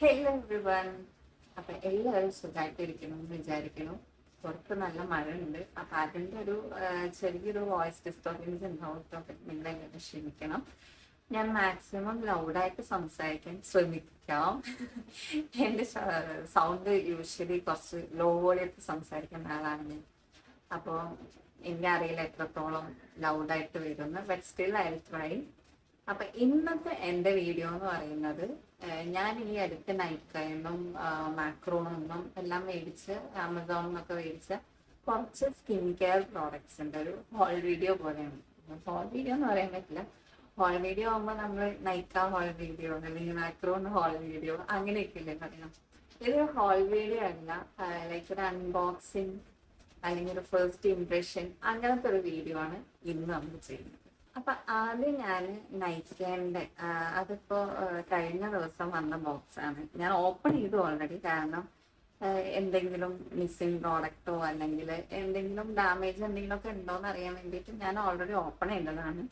Hello everyone. അപ്പൊ എല്ലാവരും സുഖമായിട്ടിരിക്കണം എന്ന് വിചാരിക്കുന്നു. പുറത്ത് നല്ല മഴ ഉണ്ട്. അപ്പൊ അതിന്റെ ഒരു ചെറിയൊരു വോയിസ് ഡിസ്റ്റർബൻസ് ഉണ്ടാവും. നിങ്ങളെല്ലാവരും ക്ഷമിക്കണം. ഞാൻ മാക്സിമം ലൗഡായിട്ട് സംസാരിക്കാൻ ശ്രമിക്കാം. എന്റെ സൗണ്ട് യൂഷ്വലി കുറച്ച് ലോ വോളിയത്തിൽ സംസാരിക്കുന്ന ആളാണ് ഞാൻ. അപ്പോൾ എനിക്കറിയില്ല എത്രത്തോളം ലൗഡായിട്ട് വരുന്നു, but still I will try. അപ്പൊ ഇന്നത്തെ എന്റെ വീഡിയോ എന്ന് പറയുന്നത്, ഞാൻ ഈ അടുത്ത് നൈക്കയെന്നും മാക്രോണെന്നും എല്ലാം മേടിച്ച് ആമസോണിൽ നിന്നൊക്കെ മേടിച്ച കുറച്ച് സ്കിൻ കെയർ പ്രോഡക്ട്സ് ഉണ്ട്. ഒരു ഹോൾ വീഡിയോ പോലെയാണ്. ഹോൾ വീഡിയോ എന്ന് പറയാൻ പറ്റില്ല. ഹോൾ വീഡിയോ ആകുമ്പോൾ നമ്മൾ നൈക്ക ഹോൾ വീഡിയോ അല്ലെങ്കിൽ മാക്രോൺ ഹോൾ വീഡിയോ അങ്ങനെയൊക്കെ അല്ലേ പറയാം. ഇതൊരു ഹോൾ വീഡിയോ അല്ല, ലൈക്ക് ഒരു അൺബോക്സിങ് അല്ലെങ്കിൽ ഒരു ഫസ്റ്റ് ഇംപ്രഷൻ അങ്ങനത്തെ ഒരു വീഡിയോ ആണ് ഇന്ന് നമ്മൾ ചെയ്യുന്നത്. അപ്പൊ ആദ്യം ഞാൻ നൈക്കേന്റെ അതിപ്പോ കഴിഞ്ഞ ദിവസം വന്ന ബോക്സ് ആണ്. ഞാൻ ഓപ്പൺ ചെയ്തു ഓൾറെഡി. കാരണം എന്തെങ്കിലും മിസ്സിംഗ് പ്രോഡക്റ്റോ അല്ലെങ്കിൽ എന്തെങ്കിലും ഡാമേജ് എന്തെങ്കിലും ഒക്കെ ഉണ്ടോ എന്ന് അറിയാൻ വേണ്ടിയിട്ട് ഞാൻ ഓൾറെഡി ഓപ്പൺ ചെയ്തതാണ്.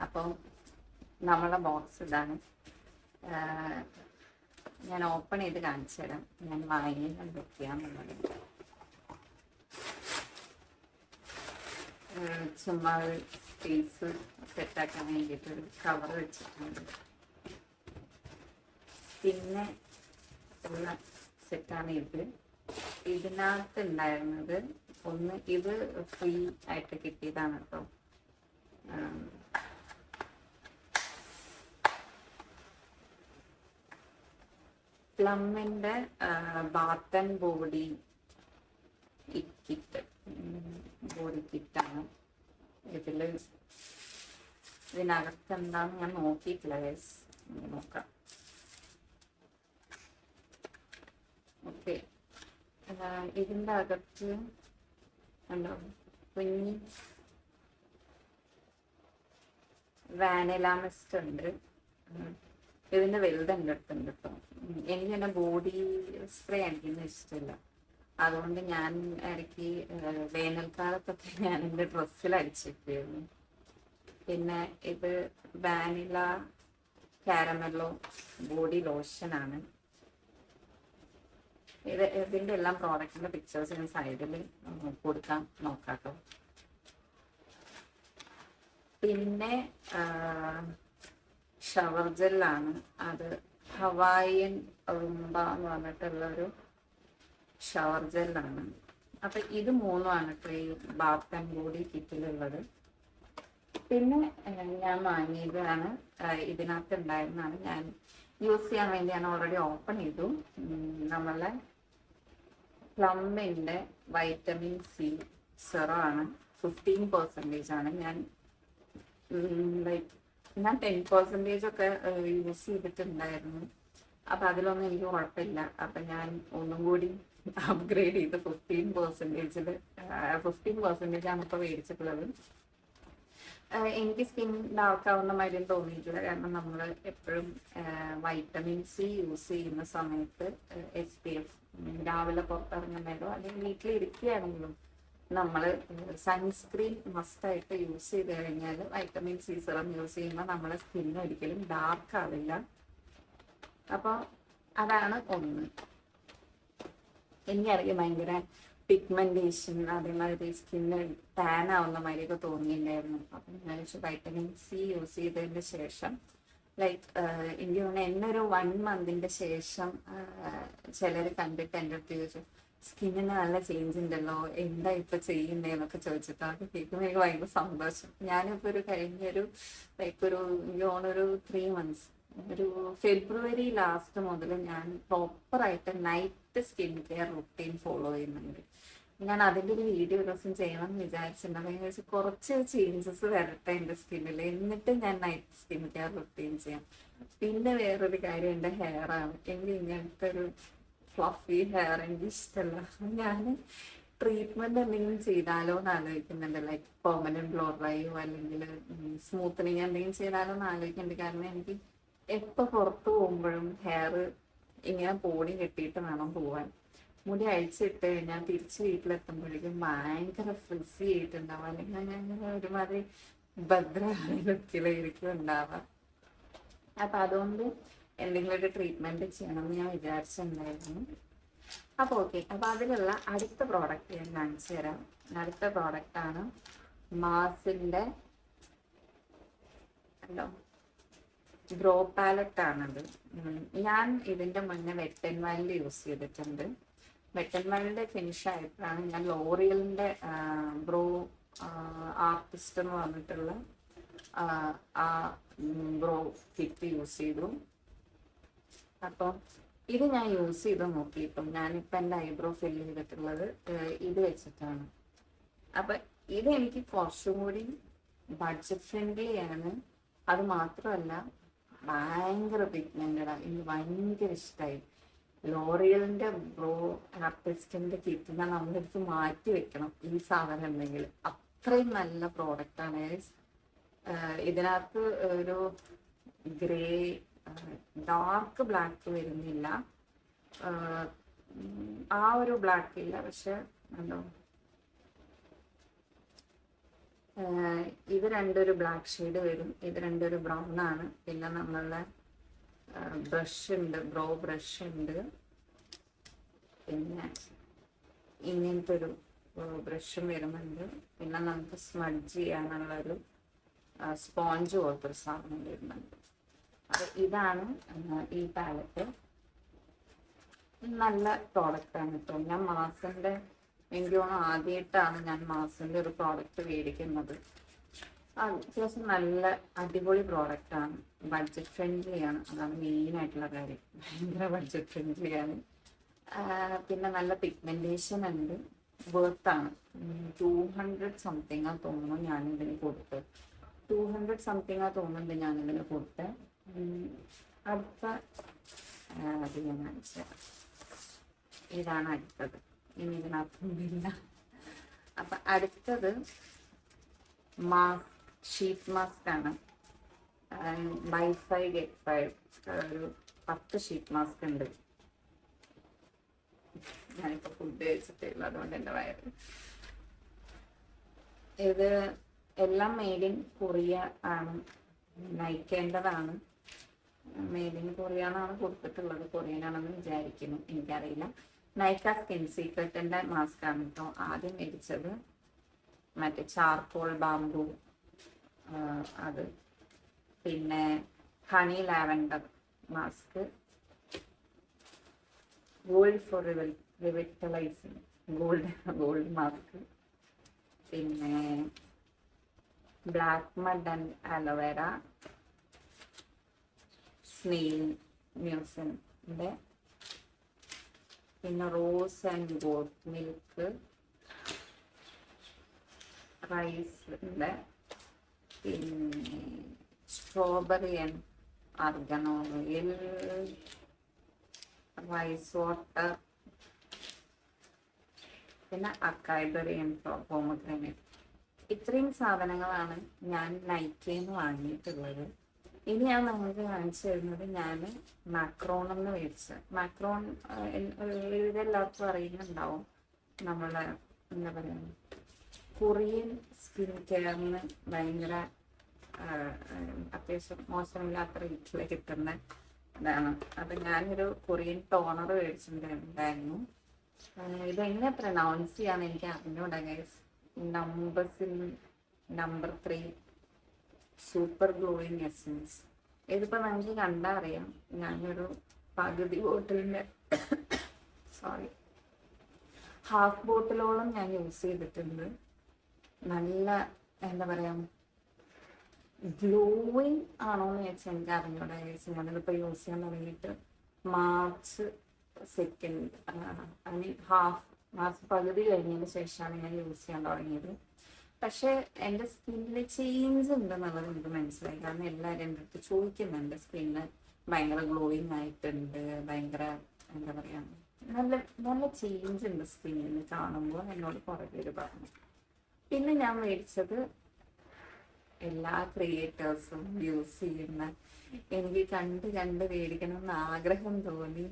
അപ്പോൾ നമ്മളെ ബോക്സ് ഇതാണ്. ഞാൻ ഓപ്പൺ ചെയ്ത് കാണിച്ചു തരാം ഞാൻ വാങ്ങിയത് എന്തൊക്കെയാന്നുള്ളത്. ചുമ്മാ സ്പേസ് സെറ്റാക്കാൻ വേണ്ടിയിട്ടൊരു കവർ വെച്ചിട്ടുണ്ട്. പിന്നെ ഉള്ള സെറ്റാണ് ഇത്. ഇതിനകത്ത് ഉണ്ടായിരുന്നത് ഒന്ന്, ഇത് ഫ്രീ ആയിട്ട് കിട്ടിയതാണ് കേട്ടോ. പ്ലമ്മിൻ്റെ bath and body kit, body കിറ്റാണ്. ഇതിനകത്ത് എന്താന്ന് ഞാൻ നോക്കിയിട്ടില്ല ഗൈസ്, നോക്കാം. ഓക്കെ, ഇതിൻ്റെ അകത്ത് ഉണ്ടോ കുഞ്ഞി വാനില മിസ്റ്റ് ഉണ്ട്. ഇതിൻ്റെ വലുതുണ്ട് എടുത്തുണ്ട് കേട്ടോ. എനിക്ക് തന്നെ ബോഡി സ്പ്രേ എനിക്കൊന്നും ഇഷ്ടമില്ല. അതുകൊണ്ട് ഞാൻ ഇടയ്ക്ക് വേനൽക്കാലത്തൊക്കെ ഞാൻ എൻ്റെ ഡ്രസ്സിൽ അടിച്ചിട്ടായിരുന്നു. പിന്നെ ഇത് വാനില കാരമല്ലോ ബോഡി ലോഷനാണ്. ഇതിൻ്റെ എല്ലാം പ്രോഡക്റ്റിൻ്റെ പിക്ചേഴ്സ് ഞാൻ സൈഡിൽ കൊടുക്കാൻ നോക്കാട്ടോ. പിന്നെ ഷവർ ജെല്ലാണ്. അത് ഹവായിയൻ റുംബ എന്ന് പറഞ്ഞിട്ടുള്ളൊരു ഷവർ ജെല്ലാണ്. അപ്പൊ ഇത് മൂന്നുമാണ് ഈ ബാത്ത് ആൻഡ് ബോഡി കിറ്റിലുള്ളത്. പിന്നെ ഞാൻ വാങ്ങിയതാണ്, ഇതിനകത്ത് ഉണ്ടായിരുന്നതാണ്. ഞാൻ യൂസ് ചെയ്യാൻ വേണ്ടി ഞാൻ ഓൾറെഡി ഓപ്പൺ ചെയ്തു. നമ്മളെ പ്ലമ്മിൻ്റെ വൈറ്റമിൻ സി സെറം ആണ്. 15% ആണ്. ഞാൻ 10% ഒക്കെ യൂസ് ചെയ്തിട്ടുണ്ടായിരുന്നു. അപ്പൊ അതിലൊന്നും എനിക്ക് കുഴപ്പമില്ല. അപ്പൊ ഞാൻ ഒന്നും കൂടി അപ്ഗ്രേഡ് ചെയ്ത് 15% ആണ് ഇപ്പൊ മേടിച്ചിട്ടുള്ളത്. എനിക്ക് സ്കിൻ ഡാർക്ക് ആവുന്ന മാതിരി തോന്നിയിട്ടില്ല. കാരണം നമ്മൾ എപ്പോഴും വൈറ്റമിൻ സി യൂസ് ചെയ്യുന്ന സമയത്ത് SPF, രാവിലെ പുറത്തിറങ്ങുന്നതോ അല്ലെങ്കിൽ വീട്ടിലിരിക്കുകയാണെങ്കിലും നമ്മൾ സൺസ്ക്രീൻ മസ്റ്റായിട്ട് യൂസ് ചെയ്ത് കഴിഞ്ഞാൽ വൈറ്റമിൻ സി സിറം യൂസ് ചെയ്യുമ്പോൾ നമ്മളെ സ്കിൻ ഒരിക്കലും ഡാർക്ക് ആവില്ല. അപ്പോൾ അതാണ് ഒന്ന്. എനിക്കാണെങ്കിൽ ഭയങ്കര പിഗ്മെന്റേഷൻ, അതേമാതിരി സ്കിന്ന് ടാൻ ആവുന്ന മാതിരിയൊക്കെ തോന്നിയിട്ടുണ്ടായിരുന്നു. അപ്പം ഞാൻ വെച്ചു വൈറ്റമിൻ സി യൂസ് ചെയ്തതിന് ശേഷം, ലൈക്ക് എനിക്ക് തോന്നുന്നു എന്നെ ഒരു 1 മന്തിൻ്റെ ശേഷം ചിലർ കണ്ടിട്ട് എൻ്റെ അടുത്ത് ചോദിച്ചു, സ്കിന്നിന് നല്ല ചേഞ്ച് ഉണ്ടല്ലോ, എന്താ ഇപ്പൊ ചെയ്യുന്നതെന്നൊക്കെ ചോദിച്ചിട്ട് അത് കേൾക്കുമ്പോൾ എനിക്ക് ഭയങ്കര സന്തോഷം. ഞാനിപ്പോൾ ഒരു കഴിഞ്ഞൊരു ലൈക്ക് ഒരു ഓണൊരു 3 മന്ത്സ്, ഒരു ഫെബ്രുവരി ലാസ്റ്റ് മുതൽ ഞാൻ പ്രോപ്പറായിട്ട് night skin care routine follow ചെയ്യുന്നുണ്ട്. ഞാൻ അതിൻ്റെ ഒരു വീഡിയോ ഒരു ദിവസം ചെയ്യണം എന്ന് വിചാരിച്ചിട്ടുണ്ടെങ്കിൽ വെച്ച് കുറച്ച് ചേഞ്ചസ് വരട്ടെ എൻ്റെ സ്കിന്നിൽ, എന്നിട്ട് ഞാൻ നൈറ്റ് സ്കിൻ കെയർ റുട്ടീൻ ചെയ്യാം. പിന്നെ വേറൊരു കാര്യം എൻ്റെ ഹെയറാണ്. എനിക്ക് ഇങ്ങനത്തെ ഒരു ഫ്ലഫി ഹെയർ എനിക്ക് ഇഷ്ടമല്ല. ഞാൻ ട്രീറ്റ്മെന്റ് എന്തെങ്കിലും ചെയ്താലോ എന്ന് ആലോചിക്കുന്നുണ്ട്. ലൈക്ക് പെർമനന്റ് ബ്ലോ ഡ്രൈയോ അല്ലെങ്കിൽ സ്മൂത്തനിങ് എന്തെങ്കിലും ചെയ്താലോ എന്ന് ആലോചിക്കുന്നുണ്ട്. കാരണം എനിക്ക് എപ്പോൾ പുറത്ത് പോകുമ്പോഴും ഹെയർ ഇങ്ങനെ പോണി കെട്ടിയിട്ട് വേണം പോവാൻ. മുടി അഴിച്ചിട്ട് കഴിഞ്ഞാൽ തിരിച്ച് വീട്ടിലെത്തുമ്പോഴേക്കും ഭയങ്കര ഫ്രിസി ആയിട്ടുണ്ടാവും, അല്ലെങ്കിൽ അങ്ങനെ ഒരുമാതിരി ഭദ്രമായ ലുക്കിലായിരിക്കും ഉണ്ടാവുക. അപ്പം അതുകൊണ്ട് എന്തെങ്കിലും ഒരു ട്രീറ്റ്മെൻറ്റ് ചെയ്യണമെന്ന് ഞാൻ വിചാരിച്ചിട്ടുണ്ടായിരുന്നു. അപ്പോൾ ഓക്കെ, അപ്പോൾ അതിലുള്ള അടുത്ത പ്രോഡക്റ്റ് ഞാൻ കാണിച്ചു തരാം. അടുത്ത പ്രോഡക്റ്റാണ് മാസിൻ്റെ ഹലോ ബ്രോ പാലറ്റാണത്. ഞാൻ ഇതിൻ്റെ മുന്നേ വെറ്റ് ആൻഡ് വൈൽഡ് യൂസ് ചെയ്തിട്ടുണ്ട്. വെറ്റ് ആൻഡ് വൈൽഡ് ഫിനിഷ് ആയപ്പോഴാണ് ഞാൻ ലോറിയലിൻ്റെ ബ്രോ ആർട്ടിസ്റ്റ് എന്ന് പറഞ്ഞിട്ടുള്ള ആ ബ്രോ കിറ്റ് യൂസ് ചെയ്തു. അപ്പം ഇത് ഞാൻ യൂസ് ചെയ്ത് നോക്കിയിട്ടും ഞാനിപ്പോൾ എൻ്റെ ഐബ്രോ ഫിൽ ചെയ്തിട്ടുള്ളത് ഇത് വെച്ചിട്ടാണ്. അപ്പം ഇത് എനിക്ക് കുറച്ചും കൂടി ബഡ്ജറ്റ് ഫ്രണ്ട്ലി ആണ്. അത് മാത്രമല്ല ഭയങ്കര പിഗ്മെന്റഡാണ്. എനിക്ക് ഭയങ്കര ഇഷ്ടമായി. ലോറിയലിൻ്റെ ബ്രോ ആർട്ടിസ്റ്റിൻ്റെ കിറ്റിനെ നമ്മളെടുത്ത് മാറ്റി വെക്കണം ഈ സാധനം ഉണ്ടെങ്കിൽ. അത്രയും നല്ല പ്രോഡക്റ്റാണ്. ഇതിനകത്ത് ഒരു ഗ്രേ ഡാർക്ക് ബ്ലാക്ക് വരുന്നില്ല, ആ ഒരു ബ്ലാക്ക് ഇല്ല. പക്ഷെ എന്തോ ഇത് രണ്ടൊരു ബ്ലാക്ക് ഷെയ്ഡ് വരും, ഇത് രണ്ടൊരു ബ്രൗൺ ആണ്. പിന്നെ നമ്മളുടെ ബ്രഷ് ഉണ്ട്, ബ്രോ ബ്രഷ് ഉണ്ട്. പിന്നെ ഇങ്ങനത്തെ ഒരു ബ്രഷും വരുന്നുണ്ട്. പിന്നെ നമുക്ക് സ്മഡ്ജ് ചെയ്യാനുള്ളൊരു സ്പോഞ്ച് പോലത്തെ ഒരു സാധനം വരുന്നുണ്ട്. അപ്പോൾ ഇതാണ് ഈ പാലറ്റ്. നല്ല പ്രോഡക്റ്റാണ് കേട്ടോ. ഞാൻ മാസിൻ്റെ എനിക്ക് തോന്നുന്നു ആദ്യമായിട്ടാണ് ഞാൻ മാസിൻ്റെ ഒരു പ്രോഡക്റ്റ് മേടിക്കുന്നത്. അത്യാവശ്യം നല്ല അടിപൊളി പ്രോഡക്റ്റാണ്. ബഡ്ജറ്റ് ഫ്രണ്ട്ലിയാണ്, അതാണ് മെയിനായിട്ടുള്ള കാര്യം. ഭയങ്കര ബഡ്ജറ്റ് ഫ്രണ്ട്ലിയാണ്. പിന്നെ നല്ല പിഗ്മെൻറ്റേഷൻ ഉണ്ട്, വേർത്താണ്. 200 സംതിങ് തോന്നുന്നു ഞാനിതിന് കൊടുത്ത്. 200 സംതിങ് തോന്നുന്നുണ്ട് ഞാനിതിന് കൊടുത്ത്. അടുത്ത അത് ഞാൻ കാണിച്ചത് ഇതാണ് അടുത്തത്. ഇനി ഇതിനകത്തൊന്നുമില്ല. അപ്പം അടുത്തത് മാസ്ക്, ഷീറ്റ് മാസ്ക് ആണ്. ബൈ 5 get 5 ഒരു 10 ഷീറ്റ് മാസ്ക് ഉണ്ട്. ഞാനിപ്പോൾ ഫുഡ് കഴിച്ചിട്ടില്ല, അതുകൊണ്ട് എൻ്റെ വയറ്. ഇത് എല്ലാം മെയ്ഡ് ഇൻ കൊറിയ ആണ്, നയിക്കേണ്ടതാണ്. മെയ്ഡ് ഇൻ കൊറിയ എന്നാണ് കൊടുത്തിട്ടുള്ളത്. കൊറിയനാണെന്ന് വിചാരിക്കുന്നു, എനിക്കറിയില്ല. നൈക്ക സ്കിൻ സീക്രട്ടിൻ്റെ മാസ്ക് ആണ് കേട്ടോ ആദ്യം മേടിച്ചത്. മറ്റേ ചാർക്കോൾ ബാംബു അത്. പിന്നെ honey lavender mask. Gold for revitalizing gold mask. പിന്നെ black mud and aloe vera snail മ്യൂസിൻ്റെ. പിന്നെ റോസ് ആൻഡ് ഗോട്ട് മിൽക്ക് റൈസിൻ്റെ. പിന്നെ strawberry and argan oil, rice water. പിന്നെ അക്കായ് ബെറി ആൻഡ് പോമഗ്രാനൈറ്റ്. ഇത്രയും സാധനങ്ങളാണ് ഞാൻ നൈക്കയിൽ നിന്ന് വാങ്ങിയിട്ടുള്ളത്. ഇനി ഞാൻ നിങ്ങൾക്ക് കാണിച്ചു തരുന്നത് ഞാൻ മാക്രോണെന്ന് മേടിച്ച മാക്രോൺ. ഇതെല്ലാവർക്കും അറിയുന്നുണ്ടാവും. നമ്മളെ എന്താ പറയുക, കൊറിയൻ സ്കിൻ കെയറിന് ഭയങ്കര അത്യാവശ്യം മോശമില്ലാത്ത റേറ്റിൽ കിട്ടുന്ന ഇതാണ്. അപ്പം ഞാനൊരു കൊറിയൻ ടോണർ മേടിച്ചിട്ടുണ്ടായിരുന്നു. ഇതെങ്ങനെ പ്രൊനൗൺസ് ചെയ്യാന്ന് എനിക്ക് അറിഞ്ഞൂടാ guys. Number 3 super glowing essence. ഇതിപ്പോൾ നമുക്ക് കണ്ടാൽ അറിയാം. ഞാനൊരു പകുതി ബോട്ടിലിൻ്റെ ഹാഫ് ബോട്ടിലോളം ഞാൻ യൂസ് ചെയ്തിട്ടുണ്ട്. നല്ല എന്താ പറയുക, ഗ്ലോയിങ് ആണോ എന്ന് ചോദിച്ചാൽ എനിക്ക് അറിഞ്ഞൂടാ ഗൈസ്. ഞാനിതിപ്പോൾ യൂസ് ചെയ്യാൻ തുടങ്ങിയിട്ട് മാർച്ച് 2 ഐ മീൻ മാർച്ച് പകുതി കഴിഞ്ഞതിന് ശേഷമാണ് ഞാൻ യൂസ് ചെയ്യാൻ തുടങ്ങിയത്. പക്ഷേ എൻ്റെ സ്കിന്നിൽ ചേഞ്ച് ഉണ്ടെന്നുള്ളത് എനിക്ക് മനസ്സിലായി. കാരണം എല്ലാവരും എൻ്റെ അടുത്ത് ചോദിക്കുന്നുണ്ട്, സ്കിന്ന് ഭയങ്കര ഗ്ലോയിങ് ആയിട്ടുണ്ട്, ഭയങ്കര എന്താ പറയുക, നല്ല നല്ല ചേഞ്ച് ഉണ്ട് സ്കിന്നിൽ കാണുമ്പോൾ എന്നോട് കുറേ പേര് പറഞ്ഞു. പിന്നെ ഞാൻ മേടിച്ചത് എല്ലാ ക്രിയേറ്റേഴ്സും യൂസ് ചെയ്യുന്ന, എനിക്ക് കണ്ട് മേടിക്കണമെന്ന് ആഗ്രഹം തോന്നി.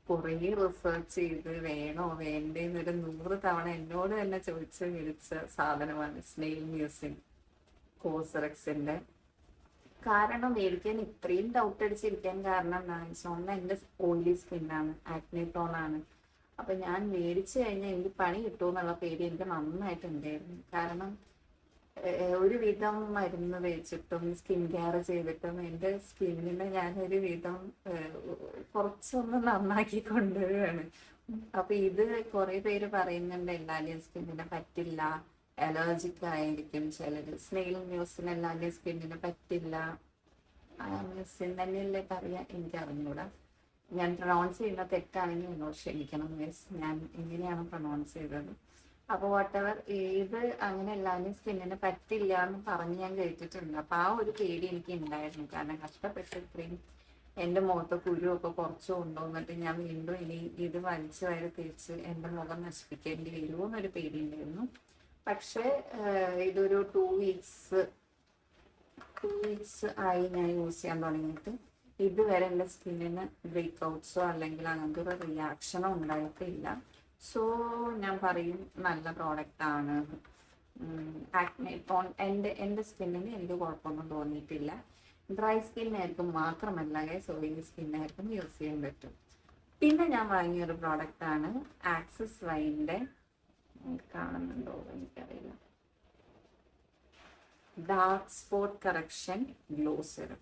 കുറേ റിസർച്ച് ചെയ്ത് വേണോ വേണ്ടേന്നൊരു 100 തവണ എന്നോട് തന്നെ ചോദിച്ച് മേടിച്ച സാധനമാണ് സ്നെയിൽ മ്യൂസിൻ കോസറക്സിൻ്റെ കാരണം മേടിക്കാൻ ഇത്രയും ഡൗട്ട് അടിച്ചിരിക്കാൻ കാരണം എന്താണെന്ന് വെച്ചാൽ ഒന്ന് എൻ്റെ ഓയിലി സ്കിന്നാണ്, ആക്നെ ടോൺ ആണ്. അപ്പൊ ഞാൻ മേടിച്ചു കഴിഞ്ഞാൽ എനിക്ക് പണി കിട്ടുമെന്നുള്ള പേടി എനിക്ക് നന്നായിട്ടുണ്ടായിരുന്നു. കാരണം ഒരുവിധം മരുന്ന് തേച്ചിട്ടും സ്കിൻ കെയർ ചെയ്തിട്ടും എൻ്റെ സ്കിന്നിനെ ഞാൻ ഒരു വിധം കുറച്ചൊന്ന് നന്നാക്കി കൊണ്ടുവരികയാണ്. അപ്പൊ ഇത് കുറെ പേര് പറയുന്നുണ്ട് എല്ലാവരുടെയും സ്കിന്നിനെ പറ്റില്ല, അലർജിക് ആയിരിക്കും ചിലര്, സ്നെയിൽ മ്യൂസിന് എല്ലാവരുടെയും സ്കിന്നിന് പറ്റില്ല. മ്യൂസിൻ തന്നെയല്ലേ പറയാ, എനിക്ക് അറിഞ്ഞൂടാ. ഞാൻ പ്രൊണൗൺസ് ചെയ്യുന്ന തെറ്റാണെങ്കിൽ എന്നോട് ക്ഷമിക്കണം മിസ്, ഞാൻ എങ്ങനെയാണ് പ്രൊണൗൺസ് ചെയ്തത്. അപ്പോൾ വാട്ടെവർ, ഇത് അങ്ങനെ എല്ലാവരും സ്കിന്നിന് പറ്റില്ല എന്ന് പറഞ്ഞ് ഞാൻ കേട്ടിട്ടുണ്ട്. അപ്പൊ ആ ഒരു പേടി എനിക്ക് ഉണ്ടായിരുന്നു. കാരണം കഷ്ടപ്പെട്ട് ഇത്രയും എൻ്റെ മുഖത്ത് കുരുവൊക്കെ കുറച്ച് കൊണ്ടുവന്നിട്ട് ഞാൻ വീണ്ടും ഇനി ഇത് വലിച്ചു വാരി തേച്ച് എൻ്റെ മുഖം നശിപ്പിക്കേണ്ടി വരുമോ എന്നൊരു പേടി ഉണ്ടായിരുന്നു. പക്ഷേ ഇതൊരു 2 വീക്സ് ആയി ഞാൻ യൂസ് ചെയ്യാൻ തുടങ്ങിയിട്ട്. ഇതുവരെ എൻ്റെ സ്കിന്നിന് ബ്രേക്ക്ഔട്ട്സോ അല്ലെങ്കിൽ അങ്ങനത്തെ ഒരു റിയാക്ഷനോ ഉണ്ടായിട്ടില്ല. സോ ഞാൻ പറയും നല്ല പ്രോഡക്റ്റ് ആണ്. ആക്നെ ടോൺ എൻ്റെ സ്കിന്നിന് എനിക്ക് കുഴപ്പമൊന്നും തോന്നിയിട്ടില്ല. ഡ്രൈ സ്കിന്നായിരിക്കും മാത്രമല്ല ഓയിലി സ്കിന്നായിരിക്കും യൂസ് ചെയ്യാൻ പറ്റും. പിന്നെ ഞാൻ വാങ്ങിയ ഒരു പ്രോഡക്റ്റ് ആണ് ആക്സിസ് വൈൻ്റെ, കാണുന്നുണ്ടോ എനിക്കറിയില്ല, dark spot correction glow serum.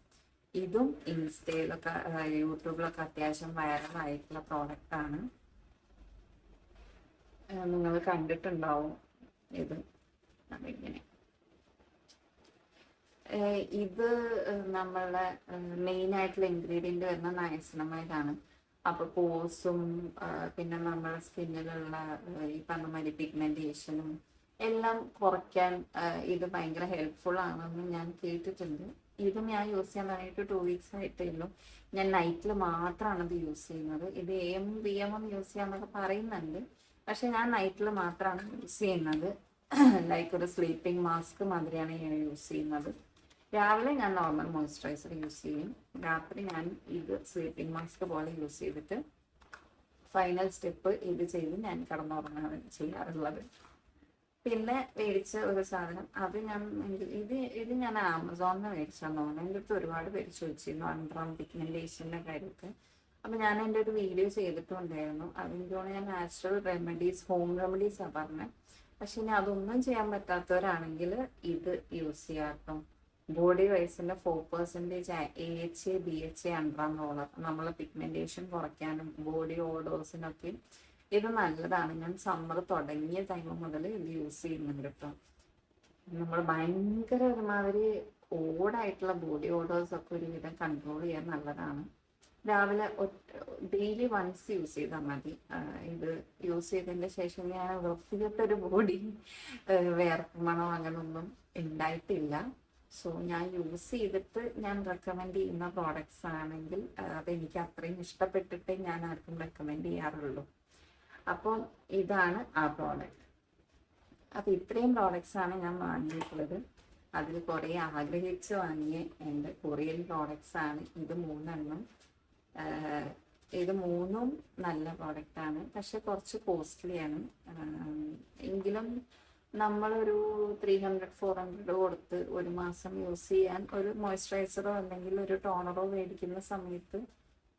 ഇതും ഇൻസ്റ്റയിലൊക്കെ യൂട്യൂബിലൊക്കെ അത്യാവശ്യം വൈറലായിട്ടുള്ള പ്രോഡക്റ്റ് ആണ്. നിങ്ങൾ കണ്ടിട്ടുണ്ടാവും ഇത്. അതിങ്ങനെ ഇത് നമ്മളെ മെയിൻ ആയിട്ടുള്ള ഇൻഗ്രീഡിയന്റ് വരുന്ന നയസിനമൈഡാണ്. അപ്പൊ പോസും പിന്നെ നമ്മുടെ സ്കിന്നിലുള്ള ഈ പറഞ്ഞ മാതിരി പിഗ്മെന്റേഷനും എല്ലാം കുറയ്ക്കാൻ ഇത് ഭയങ്കര ഹെൽപ്ഫുൾ ആണെന്ന് ഞാൻ കേട്ടിട്ടുണ്ട്. ഇത് ഞാൻ യൂസ് ചെയ്യാൻ തുടങ്ങിയിട്ട് 2 വീക്സ് ആയിട്ടേ ഉള്ളൂ. ഞാൻ നൈറ്റിൽ മാത്രമാണ് ഇത് യൂസ് ചെയ്യുന്നത്. ഇത് AM PM യൂസ് ചെയ്യാന്നൊക്കെ പറയുന്നുണ്ട്, പക്ഷെ ഞാൻ നൈറ്റിൽ മാത്രമാണ് യൂസ് ചെയ്യുന്നത്. ലൈക്ക് ഒരു സ്ലീപ്പിംഗ് മാസ്ക് മാതിരിയാണ് ഞാൻ യൂസ് ചെയ്യുന്നത്. രാവിലെ ഞാൻ നോർമൽ മോയ്സ്ചറൈസർ യൂസ് ചെയ്യും, രാത്രി ഞാൻ ഇത് സ്ലീപ്പിംഗ് മാസ്ക് പോലെ യൂസ് ചെയ്തിട്ട് ഫൈനൽ സ്റ്റെപ്പ് ഇത് ചെയ്ത് ഞാൻ കിടന്നുറങ്ങാണ് ചെയ്യാറുള്ളത്. പിന്നെ മേടിച്ച ഒരു സാധനം, അത് ഇത് ഞാൻ ആമസോണിൽ നിന്ന് മേടിച്ചെന്ന് തോന്നുന്നു. എൻ്റെ അടുത്ത് ഒരുപാട് പേര് ചോദിച്ചിരുന്നു അണ്ടർ പിഗ്മെന്റേഷൻ്റെ കാര്യമൊക്കെ. അപ്പൊ ഞാൻ എൻ്റെ ഒരു വീഡിയോ ചെയ്തിട്ടുണ്ടായിരുന്നു. അതിൻ്റെ ഞാൻ നാച്ചുറൽ റെമഡീസ്, ഹോം റെമഡീസാണ് പറഞ്ഞത്. പക്ഷെ ഇനി അതൊന്നും ചെയ്യാൻ പറ്റാത്തവരാണെങ്കിൽ ഇത് യൂസ് ചെയ്യാട്ടോ. ബോഡി വൈസിന്റെ 4% AHA BHA അണ്ടർ റോളർ നമ്മളെ പിഗ്മെന്റേഷൻ കുറയ്ക്കാനും ബോഡി ഓഡോസിനൊക്കെ ഇത് നല്ലതാണ്. ഞാൻ സമ്മർ തുടങ്ങിയ ടൈം മുതൽ ഇത് യൂസ് ചെയ്യുന്നുണ്ട് കേട്ടോ. നമ്മൾ ഭയങ്കര ഒരുമാതിരി ഓടായിട്ടുള്ള ബോഡി ഓഡേഴ്സ് ഒക്കെ ഒരുവിധം കൺട്രോൾ ചെയ്യാൻ നല്ലതാണ്. രാവിലെ ഡെയിലി വൺസ് യൂസ് ചെയ്താൽ മതി. ഇത് യൂസ് ചെയ്തതിന്റെ ശേഷം ഞാൻ വൃത്തികെട്ടൊരു ബോഡി വേർപ്പുമണോ അങ്ങനൊന്നും ഉണ്ടായിട്ടില്ല. സോ ഞാൻ യൂസ് ചെയ്തിട്ട് ഞാൻ റെക്കമെൻഡ് ചെയ്യുന്ന പ്രോഡക്ട്സ് ആണെങ്കിൽ അതെനിക്ക് അത്രയും ഇഷ്ടപ്പെട്ടിട്ട് ഞാൻ ആർക്കും റെക്കമെൻഡ് ചെയ്യാറുള്ളൂ. അപ്പം ഇതാണ് ആ പ്രോഡക്റ്റ്. അപ്പം ഇത്രയും പ്രോഡക്ട്സ് ആണ് ഞാൻ വാങ്ങിയിട്ടുള്ളത്. അതിൽ കുറേ ആഗ്രഹിച്ച് വാങ്ങിയ എൻ്റെ കൊറിയൻ പ്രോഡക്ട്സ് ആണ് ഇത് 3 ഇത് 3 നല്ല പ്രോഡക്റ്റാണ്. പക്ഷെ കുറച്ച് കോസ്റ്റ്ലിയാണ്. എങ്കിലും നമ്മളൊരു 300-400 കൊടുത്ത് ഒരു മാസം യൂസ് ചെയ്യാൻ ഒരു മോയ്സ്ചറൈസറോ അല്ലെങ്കിൽ ഒരു ടോണറോ മേടിക്കുന്ന സമയത്ത്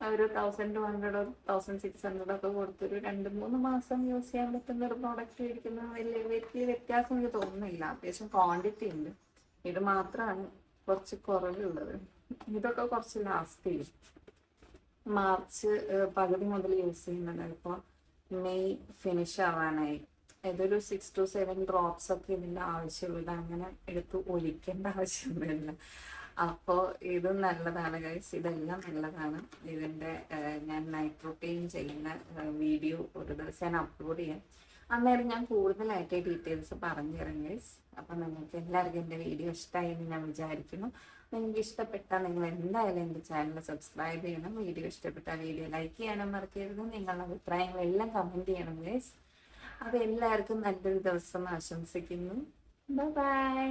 ഒരു 1200 1600 ഒക്കെ കൊടുത്തൊരു 2-3 മാസം യൂസ് ചെയ്യാൻ പറ്റുന്ന ഒരു പ്രോഡക്റ്റ് മേടിക്കുന്നത് വലിയ വ്യത്യാസം എനിക്ക് തോന്നുന്നില്ല. അത്യാവശ്യം ക്വാണ്ടിറ്റി ഉണ്ട്. ഇത് മാത്രമാണ് കുറച്ച് കുറവുള്ളത്. ഇതൊക്കെ കുറച്ച് ലാസ്റ്റ് ചെയ്യും. മാർച്ച് പകുതി മുതൽ യൂസ് ചെയ്യുന്നത് ഇപ്പോൾ മെയ് ഫിനിഷ് ആവാനായി. ഇതൊരു 6 to 7 ഡ്രോപ്സ് ഒക്കെ ഇതിൻ്റെ ആവശ്യമുള്ളത്. അങ്ങനെ എടുത്ത് ഒലിക്കേണ്ട ആവശ്യമൊന്നുമില്ല. അപ്പോൾ ഇത് നല്ലതാണ് ഗൈസ്, ഇതെല്ലാം നല്ലതാണ്. ഇതിൻ്റെ ഞാൻ നൈറ്റ് റൂട്ടീൻ ചെയ്യുന്ന വീഡിയോ ഒരു ദിവസം ഞാൻ അപ്ലോഡ് ചെയ്യാം. അന്നേരം ഞാൻ കൂടുതലായിട്ട് ഡീറ്റെയിൽസ് പറഞ്ഞു തരാം ഗൈസ്. അപ്പം നിങ്ങൾക്ക് എല്ലാവർക്കും എൻ്റെ വീഡിയോ ഇഷ്ടമായി എന്ന് ഞാൻ വിചാരിക്കുന്നു. നിങ്ങൾക്ക് ഇഷ്ടപ്പെട്ടാൽ നിങ്ങൾ എന്തായാലും എൻ്റെ ചാനൽ സബ്സ്ക്രൈബ് ചെയ്യണം. വീഡിയോ ഇഷ്ടപ്പെട്ടാൽ വീഡിയോ ലൈക്ക് ചെയ്യാനും മറക്കരുത്. നിങ്ങളുടെ അഭിപ്രായങ്ങളെല്ലാം കമൻറ്റ് ചെയ്യണം ഗൈസ്. അപ്പോൾ എല്ലാവർക്കും നല്ലൊരു ദിവസം ആശംസിക്കുന്നു. ബൈ.